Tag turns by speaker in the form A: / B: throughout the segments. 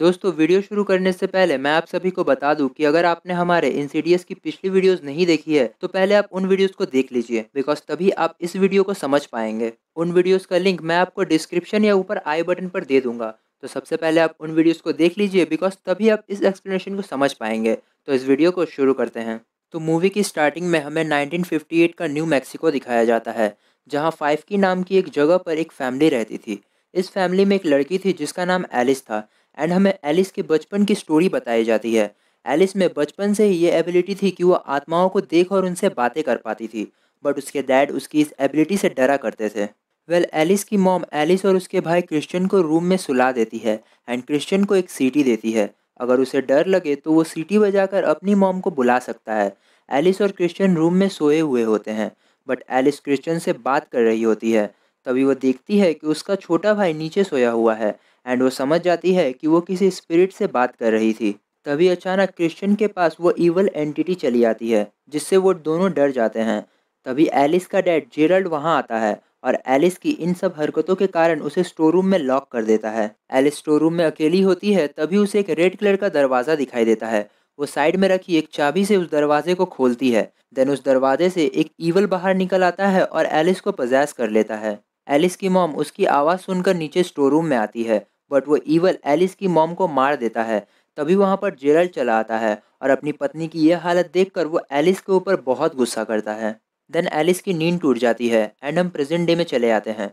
A: दोस्तों वीडियो शुरू करने से पहले मैं आप सभी को बता दूं कि अगर आपने हमारे इंसीडियस की पिछली वीडियोस नहीं देखी है तो पहले आप उन वीडियोस को देख लीजिए बिकॉज तभी आप इस वीडियो को समझ पाएंगे। उन वीडियोस का लिंक मैं आपको डिस्क्रिप्शन या ऊपर आई बटन पर दे दूंगा। तो सबसे पहले आप उन वीडियोस को देख लीजिए बिकॉज तभी आप इस एक्सप्लेनेशन को समझ पाएंगे। तो इस वीडियो को शुरू करते हैं। तो मूवी की स्टार्टिंग में हमें 1958 का न्यू मैक्सिको दिखाया जाता है, जहाँ 5 की नाम की एक जगह पर एक फैमिली रहती थी। इस फैमिली में एक लड़की थी जिसका नाम एलिस था एंड हमें एलिस के बचपन की स्टोरी बताई जाती है। एलिस में बचपन से ही ये एबिलिटी थी कि वो आत्माओं को देख और उनसे बातें कर पाती थी, बट उसके डैड उसकी इस एबिलिटी से डरा करते थे। एलिस की मॉम एलिस और उसके भाई क्रिश्चियन को रूम में सुला देती है एंड क्रिश्चियन को एक सीटी देती है। अगर उसे डर लगे तो वो सीटी बजाकर अपनी मॉम को बुला सकता है। एलिस और क्रिश्चियन रूम में सोए हुए होते हैं, बट एलिस क्रिश्चियन से बात कर रही होती है। तभी वो देखती है कि उसका छोटा भाई नीचे सोया हुआ है एंड वो समझ जाती है कि वो किसी स्पिरिट से बात कर रही थी। तभी अचानक क्रिश्चियन के पास वो इवल एंटिटी चली आती है जिससे वो दोनों डर जाते हैं। तभी एलिस का डैड जेरल्ड वहाँ आता है और एलिस की इन सब हरकतों के कारण उसे स्टोर रूम में लॉक कर देता है। एलिस स्टोर रूम में अकेली होती है तभी उसे एक रेड कलर का दरवाज़ा दिखाई देता है। वो साइड में रखी एक चाबी से उस दरवाजे को खोलती है। देन उस दरवाजे से एक ईवल बाहर निकल आता है और एलिस को पजेस कर लेता है। एलिस की मॉम उसकी आवाज़ सुनकर नीचे स्टोर रूम में आती है, बट वो ईवल एलिस की मॉम को मार देता है। तभी वहाँ पर जेरल्ड चला आता है और अपनी पत्नी की यह हालत देखकर वो एलिस के ऊपर बहुत गुस्सा करता है। देन एलिस की नींद टूट जाती है एंड हम प्रेजेंट डे में चले आते हैं।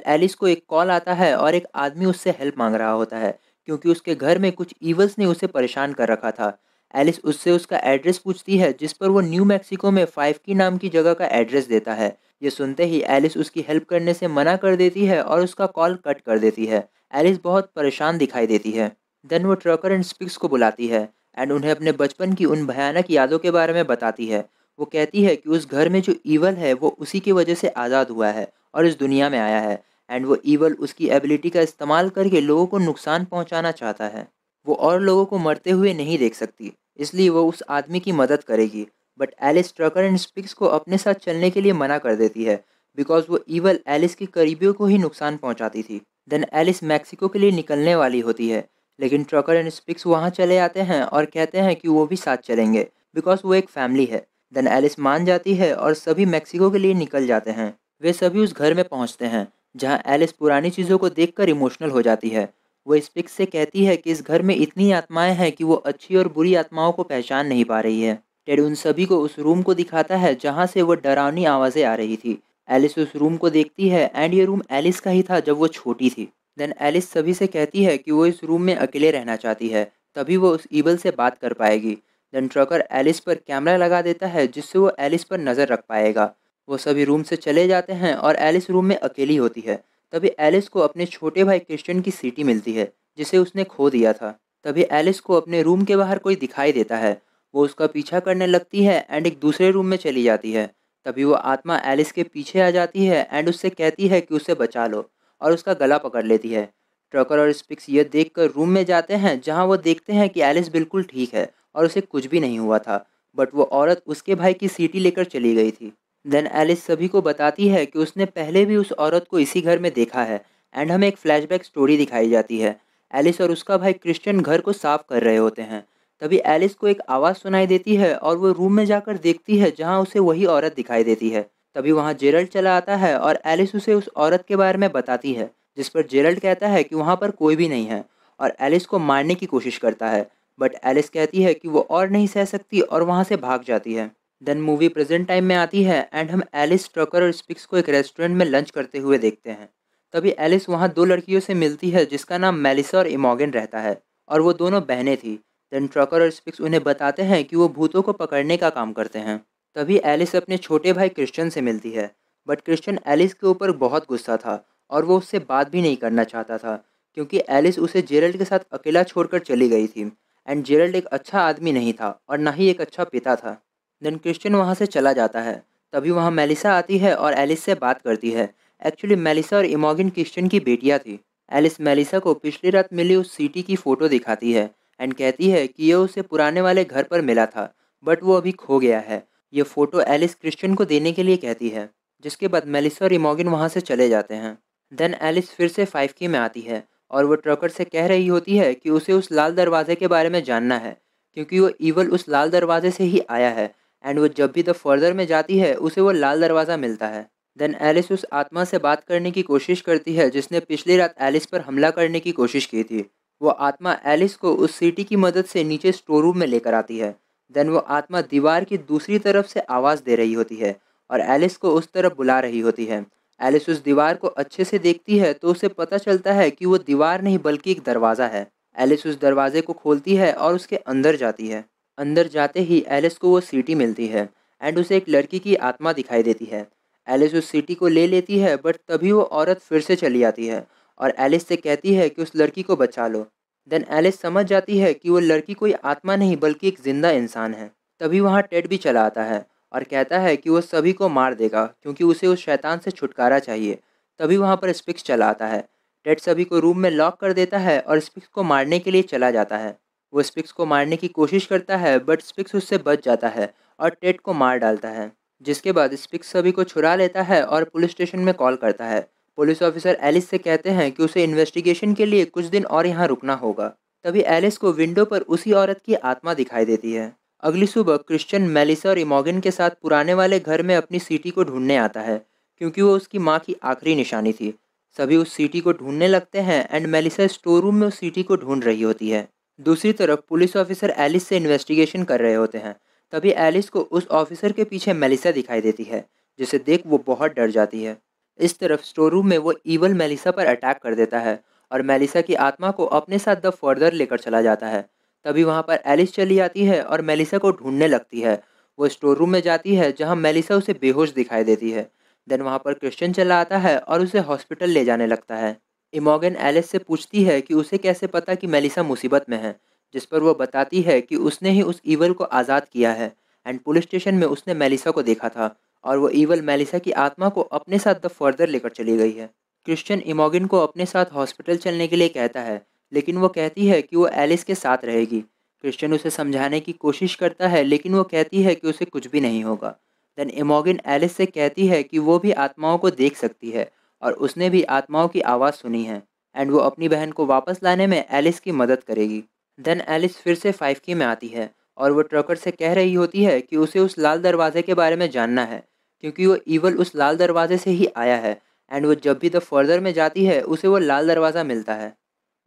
A: एलिस को एक कॉल आता है और एक आदमी उससे हेल्प मांग रहा होता है क्योंकि उसके घर में कुछ ईवल्स ने उसे परेशान कर रखा था। एलिस उससे उसका एड्रेस पूछती है जिस पर वो न्यू मैक्सिको में 5 की नाम की जगह का एड्रेस देता है। ये सुनते ही एलिस उसकी हेल्प करने से मना कर देती है और उसका कॉल कट कर देती है। एलिस बहुत परेशान दिखाई देती है। देन वो ट्रकर एंड स्पिक्स को बुलाती है एंड उन्हें अपने बचपन की उन भयानक यादों के बारे में बताती है। वो कहती है कि उस घर में जो ईवल है वो उसी की वजह से आज़ाद हुआ है और इस दुनिया में आया है एंड वो ईवल उसकी एबिलिटी का इस्तेमाल करके लोगों को नुकसान पहुंचाना चाहता है। वो और लोगों को मरते हुए नहीं देख सकती, इसलिए वो उस आदमी की मदद करेगी। But Alice trucker and spikes को अपने साथ चलने के लिए मना कर देती है बिकॉज वो ईवल एलिस की करीबियों को ही नुकसान पहुंचाती थी। देन एलिस मैक्सिको के लिए निकलने वाली होती है, लेकिन ट्रकर एंड स्पिक्स वहाँ चले आते हैं और कहते हैं कि वो भी साथ चलेंगे बिकॉज वो एक फैमिली है। देन एलिस मान जाती है और सभी मैक्सिको के लिए निकल जाते हैं। वे सभी उस घर में पहुँचते हैं जहाँ एलिस पुरानी चीज़ों को देखकर इमोशनल हो जाती है। वो स्पिक्स से कहती है कि इस घर में इतनी आत्माएं हैं कि वो अच्छी और बुरी आत्माओं को पहचान नहीं पा रही है। टेड उन सभी को उस रूम को दिखाता है जहाँ से वो डरावनी आवाज़ें आ रही थी। एलिस उस रूम को देखती है एंड ये रूम एलिस का ही था जब वो छोटी थी। देन एलिस सभी से कहती है कि वो इस रूम में अकेले रहना चाहती है, तभी वो उस ईबल से बात कर पाएगी। देन ट्रकर एलिस पर कैमरा लगा देता है जिससे वो एलिस पर नज़र रख पाएगा। वो सभी रूम से चले जाते हैं और एलिस रूम में अकेली होती है। तभी एलिस को अपने छोटे भाई क्रिश्चियन की सीटी मिलती है जिसे उसने खो दिया था। तभी एलिस को अपने रूम के बाहर कोई दिखाई देता है। वो उसका पीछा करने लगती है एंड एक दूसरे रूम में चली जाती है। तभी वो आत्मा एलिस के पीछे आ जाती है एंड उससे कहती है कि उसे बचा लो और उसका गला पकड़ लेती है। ट्रकर और स्पिक्स ये देखकर रूम में जाते हैं जहाँ वो देखते हैं कि एलिस बिल्कुल ठीक है और उसे कुछ भी नहीं हुआ था, बट वो औरत उसके भाई की सीटी लेकर चली गई थी। देन एलिस सभी को बताती है कि उसने पहले भी उस औरत को इसी घर में देखा है एंड हमें एक फ्लैशबैक स्टोरी दिखाई जाती है। एलिस और उसका भाई क्रिश्चियन घर को साफ कर रहे होते हैं। तभी एलिस को एक आवाज़ सुनाई देती है और वो रूम में जाकर देखती है जहाँ उसे वही औरत दिखाई देती है। तभी वहाँ जेरल्ड चला आता है और एलिस उसे उस औरत के बारे में बताती है, जिस पर जेरल्ड कहता है कि वहाँ पर कोई भी नहीं है और एलिस को मारने की कोशिश करता है। बट एलिस कहती है कि वो और नहीं सह सकती और वहाँ से भाग जाती है। देन मूवी प्रेजेंट टाइम में आती है एंड हम एलिस, ट्रकर और स्पिक्स को एक रेस्टोरेंट में लंच करते हुए देखते हैं। तभी एलिस वहाँ दो लड़कियों से मिलती है जिसका नाम मेलिसा और इमोगन रहता है और वो दोनों बहनें थी। देन ट्रकर और स्पिक्स उन्हें बताते हैं कि वो भूतों को पकड़ने का काम करते हैं। तभी एलिस अपने छोटे भाई क्रिश्चियन से मिलती है, बट क्रिश्चियन एलिस के ऊपर बहुत गुस्सा था और वो उससे बात भी नहीं करना चाहता था क्योंकि एलिस उसे जेरल्ड के साथ अकेला छोड़कर चली गई थी एंड जेरल्ड एक अच्छा आदमी नहीं था और ना ही एक अच्छा पिता था। देन क्रिश्चियन वहाँ से चला जाता है। तभी वहाँ मेलिसा आती है और एलिस से बात करती है। एक्चुअली मेलिसा और इमोगन क्रिश्चियन की बेटियाँ थी। एलिस मेलिसा को पिछली रात मिली उस सीटी की फ़ोटो दिखाती है एंड कहती है कि यह उसे पुराने वाले घर पर मिला था, बट वो अभी खो गया है। ये फ़ोटो एलिस क्रिश्चियन को देने के लिए कहती है, जिसके बाद मेलिसा और इमोगन वहाँ से चले जाते हैं। देन एलिस फिर से 5 की में आती है और वो ट्रकर से कह रही होती है कि उसे उस लाल दरवाजे के बारे में जानना है, क्योंकि वो ईवल उस लाल दरवाजे से ही आया है। एंड वो जब भी द फर्दर में जाती है उसे वो लाल दरवाज़ा मिलता है। देन एलिस उस आत्मा से बात करने की कोशिश करती है जिसने पिछली रात एलिस पर हमला करने की कोशिश की थी। वो आत्मा एलिस को उस सीटी की मदद से नीचे स्टोर रूम में लेकर आती है। देन वो आत्मा दीवार की दूसरी तरफ से आवाज़ दे रही होती है और एलिस को उस तरफ बुला रही होती है। एलिस उस दीवार को अच्छे से देखती है तो उसे पता चलता है कि वो दीवार नहीं बल्कि एक दरवाज़ा है। एलिस उस दरवाजे को खोलती है और उसके अंदर जाती है। अंदर जाते ही एलिस को वो सीटी मिलती है एंड उसे एक लड़की की आत्मा दिखाई देती है। एलिस उस सीटी को ले लेती है बट तभी वो औरत फिर से चली आती है और एलिस से कहती है कि उस लड़की को बचा लो। देन एलिस समझ जाती है कि वो लड़की कोई आत्मा नहीं बल्कि एक जिंदा इंसान है। तभी वहाँ टेड भी चला आता है और कहता है कि वो सभी को मार देगा क्योंकि उसे उस शैतान से छुटकारा चाहिए। तभी वहाँ पर स्पिक्स चला आता है। टेड सभी को रूम में लॉक कर देता है और स्पिक्स को मारने के लिए चला जाता है। वो स्पिक्स को मारने की कोशिश करता है बट स्पिक्स उससे बच जाता है और टेड को मार डालता है। जिसके बाद स्पिक्स सभी को छुड़ा लेता है और पुलिस स्टेशन में कॉल करता है। पुलिस ऑफिसर एलिस से कहते हैं कि उसे इन्वेस्टिगेशन के लिए कुछ दिन और यहाँ रुकना होगा। तभी एलिस को विंडो पर उसी औरत की आत्मा दिखाई देती है। अगली सुबह क्रिश्चियन मेलिसा और इमोगन के साथ पुराने वाले घर में अपनी सीटी को ढूंढने आता है, क्योंकि वो उसकी माँ की आखिरी निशानी थी। सभी उस सीटी को ढूंढने लगते हैं एंड मेलिसा स्टोर रूम में उस सीटी को ढूंढ रही होती है। दूसरी तरफ पुलिस ऑफिसर एलिस से इन्वेस्टिगेशन कर रहे होते हैं। तभी एलिस को उस ऑफिसर के पीछे मेलिसा दिखाई देती है, जिसे देख वो बहुत डर जाती है। इस तरफ स्टोर रूम में वो ईवल मेलिसा पर अटैक कर देता है और मेलिसा की आत्मा को अपने साथ द फर्दर लेकर चला जाता है। तभी वहाँ पर एलिस चली आती है और मेलिसा को ढूंढने लगती है। वो स्टोर रूम में जाती है जहाँ मेलिसा उसे बेहोश दिखाई देती है। देन वहाँ पर क्रिश्चियन चला आता है और उसे हॉस्पिटल ले जाने लगता है। इमोगन एलिस से पूछती है कि उसे कैसे पता कि मेलिसा मुसीबत में है, जिस पर वो बताती है कि उसने ही उस ईवल को आज़ाद किया है एंड पुलिस स्टेशन में उसने मेलिसा को देखा था और वो ईवल मेलिसा की आत्मा को अपने साथ द फर्दर लेकर चली गई है। क्रिश्चियन इमोगन को अपने साथ हॉस्पिटल चलने के लिए कहता है, लेकिन वो कहती है कि वो एलिस के साथ रहेगी। क्रिश्चियन उसे समझाने की कोशिश करता है लेकिन वो कहती है कि उसे कुछ भी नहीं होगा। देन इमोगन एलिस से कहती है कि वो भी आत्माओं को देख सकती है और उसने भी आत्माओं की आवाज़ सुनी है एंड वो अपनी बहन को वापस लाने में एलिस की मदद करेगी। देन एलिस फिर से 5 की में आती है और वो ट्रकर से कह रही होती है कि उसे उस लाल दरवाजे के बारे में जानना है, क्योंकि वो ईवल उस लाल दरवाजे से ही आया है एंड वो जब भी द फर्दर में जाती है उसे वो लाल दरवाज़ा मिलता है।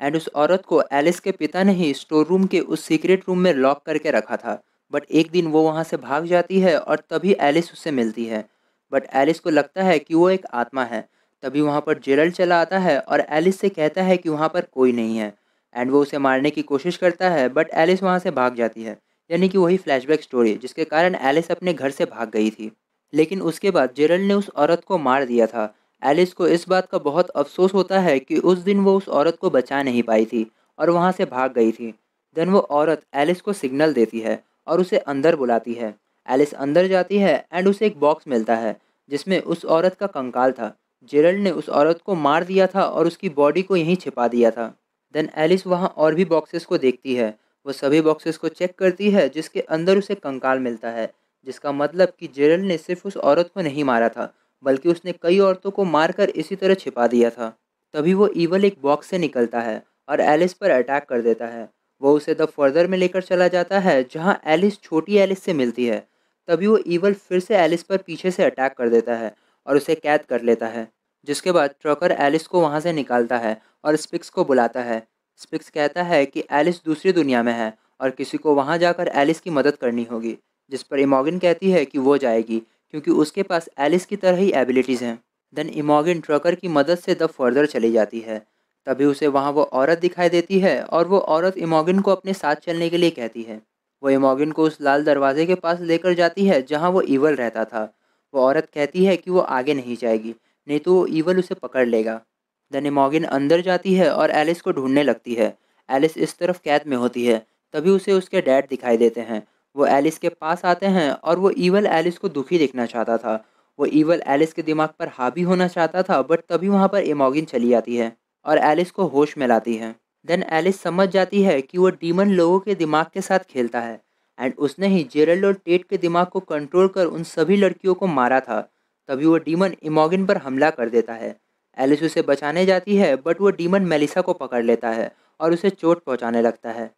A: एंड उस औरत को एलिस के पिता ने ही स्टोर रूम के उस सीक्रेट रूम में लॉक करके रखा था। बट एक दिन वो वहाँ से भाग जाती है और तभी एलिस उससे मिलती है। बट एलिस को लगता है कि वो एक आत्मा है। तभी वहाँ पर जेरल्ड चला आता है और एलिस से कहता है कि वहाँ पर कोई नहीं है एंड वो उसे मारने की कोशिश करता है बट एलिस वहाँ से भाग जाती है। यानी कि वही फ्लैशबैक स्टोरी जिसके कारण एलिस अपने घर से भाग गई थी। लेकिन उसके बाद जेरल्ड ने उस औरत को मार दिया था। एलिस को इस बात का बहुत अफसोस होता है कि उस दिन वो उस औरत को बचा नहीं पाई थी और वहाँ से भाग गई थी। देन वो औरत एलिस को सिग्नल देती है और उसे अंदर बुलाती है। एलिस अंदर जाती है एंड उसे एक बॉक्स मिलता है जिसमें उस औरत का कंकाल था। जेरल्ड ने उस औरत को मार दिया था और उसकी बॉडी को यहीं छिपा दिया था। देन एलिस वहाँ और भी बॉक्सेस को देखती है। वो सभी बॉक्सेस को चेक करती है जिसके अंदर उसे कंकाल मिलता है, जिसका मतलब कि जेरल्ड ने सिर्फ उस औरत को नहीं मारा था बल्कि उसने कई औरतों को मारकर इसी तरह छिपा दिया था। तभी वो ईवल एक बॉक्स से निकलता है और एलिस पर अटैक कर देता है। वो उसे द फर्दर में लेकर चला जाता है जहाँ एलिस छोटी एलिस से मिलती है। तभी वो ईवल फिर से एलिस पर पीछे से अटैक कर देता है और उसे कैद कर लेता है। जिसके बाद ट्रकर एलिस को वहाँ से निकालता है और स्पिक्स को बुलाता है। स्पिक्स कहता है कि एलिस दूसरी दुनिया में है और किसी को वहाँ जाकर एलिस की मदद करनी होगी, जिस पर इमोगन कहती है कि वो जाएगी क्योंकि उसके पास एलिस की तरह ही एबिलिटीज़ हैं। देन इमोगन ट्रकर की मदद से द फर्दर चली जाती है। तभी उसे वहाँ वो औरत दिखाई देती है और वो औरत इमोगन को अपने साथ चलने के लिए कहती है। वो इमोगन को उस लाल दरवाजे के पास लेकर जाती है जहाँ वो ईवल रहता था। वो औरत कहती है कि वो आगे नहीं जाएगी, नहीं तो वो ईवल उसे पकड़ लेगा। देन इमोगन अंदर जाती है और एलिस को ढूंढने लगती है। एलिस इस तरफ कैद में होती है। तभी उसे उसके डैड दिखाई देते हैं। वो एलिस के पास आते हैं और वो ईवल एलिस को दुखी देखना चाहता था। वो ईवल एलिस के दिमाग पर हावी होना चाहता था बट तभी वहाँ पर इमोगन चली आती है और एलिस को होश में लाती है। देन एलिस समझ जाती है कि वो डीमन लोगों के दिमाग के साथ खेलता है एंड उसने ही जेरल्ड और टेट के दिमाग को कंट्रोल कर उन सभी लड़कियों को मारा था। तभी वो डीमन इमोगन पर हमला कर देता है। एलिस उसे बचाने जाती है बट वो डीमन मेलिसा को पकड़ लेता है और उसे चोट पहुंचाने लगता है।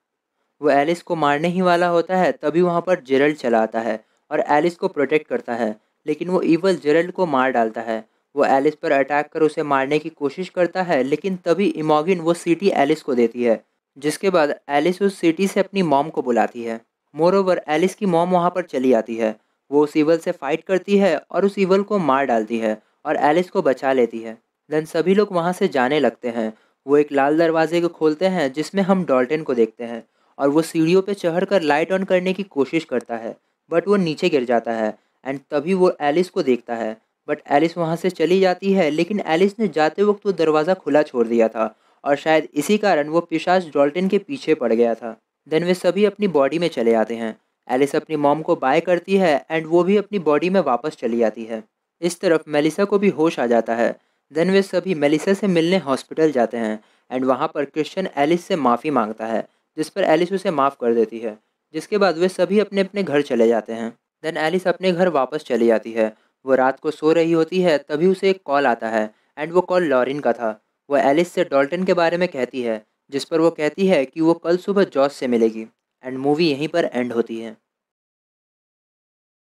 A: वो एलिस को मारने ही वाला होता है तभी वहाँ पर जेरल्ड चला आता है और एलिस को प्रोटेक्ट करता है, लेकिन वो ईवल जेरल्ड को मार डालता है। वो एलिस पर अटैक कर उसे मारने की कोशिश करता है, लेकिन तभी इमोगिन वो सीटी एलिस को देती है, जिसके बाद एलिस उस सिटी से अपनी मॉम को बुलाती है। मोरोवर एलिस की मॉम वहाँ पर चली आती है। वो उस ईवल से फाइट करती है और उस ईवल को मार डालती है और एलिस को बचा लेती है। देन सभी लोग वहाँ से जाने लगते हैं। वो एक लाल दरवाजे को खोलते हैं जिसमें हम डॉल्टन को देखते हैं और वो सीढ़ियों पे चढ़कर लाइट ऑन करने की कोशिश करता है बट वो नीचे गिर जाता है। एंड तभी वो एलिस को देखता है बट एलिस वहाँ से चली जाती है, लेकिन एलिस ने जाते वक्त वो दरवाज़ा खुला छोड़ दिया था और शायद इसी कारण वो पिशाच डॉल्टन के पीछे पड़ गया था। देन वे सभी अपनी बॉडी में चले आते हैं। एलिस अपनी मॉम को बाय करती है एंड वो भी अपनी बॉडी में वापस चली आती है। इस तरफ मेलिसा को भी होश आ जाता है। देन वे सभी मेलिसा से मिलने हॉस्पिटल जाते हैं एंड वहाँ पर क्रिश्चियन एलिस से माफ़ी मांगता है, जिस पर एलिस उसे माफ़ कर देती है। जिसके बाद वे सभी अपने अपने घर चले जाते हैं। देन एलिस अपने घर वापस चली जाती है। वो रात को सो रही होती है तभी उसे एक कॉल आता है एंड वो कॉल लॉरिन का था। वो एलिस से डॉल्टन के बारे में कहती है, जिस पर वो कहती है कि वो कल सुबह जॉस से मिलेगी। एंड मूवी यहीं पर एंड होती है।